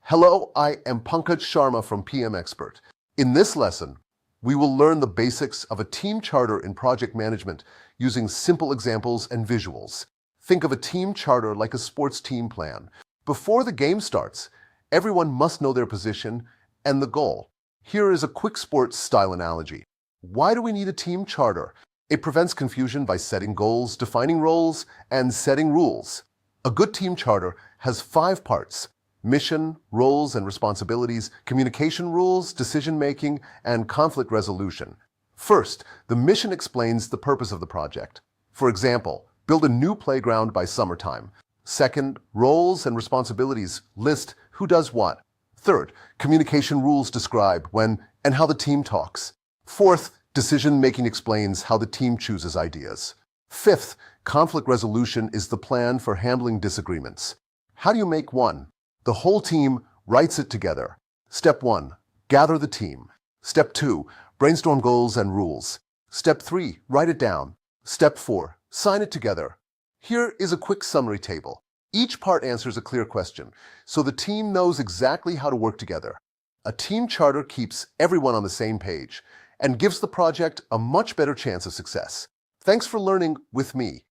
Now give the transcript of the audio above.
Hello, I am Pankaj Sharma from PM Expert. In this lesson, we will learn the basics of a team charter in project management using simple examples and visuals. Think of a team charter like a sports team plan. Before the game starts, everyone must know their position and the goal. Here is a quick sports style analogy. Why do we need a team charter? It prevents confusion by setting goals, defining roles, and setting rules. A good team charter has 5 parts: mission, roles and responsibilities, communication rules, decision-making, and conflict resolution. First, the mission explains the purpose of the project. For example, build a new playground by summertime. Second, roles and responsibilities list who does what. Third, communication rules describe when and how the team talks. Fourth, decision-making explains how the team chooses ideas. Fifth, conflict resolution is the plan for handling disagreements. How do you make one? The whole team writes it together. Step 1, gather the team. Step 2, brainstorm goals and rules. Step 3, write it down. Step 4, sign it together. Here is a quick summary table. Each part answers a clear question, so the team knows exactly how to work together. A team charter keeps everyone on the same page and gives the project a much better chance of success. Thanks for learning with me.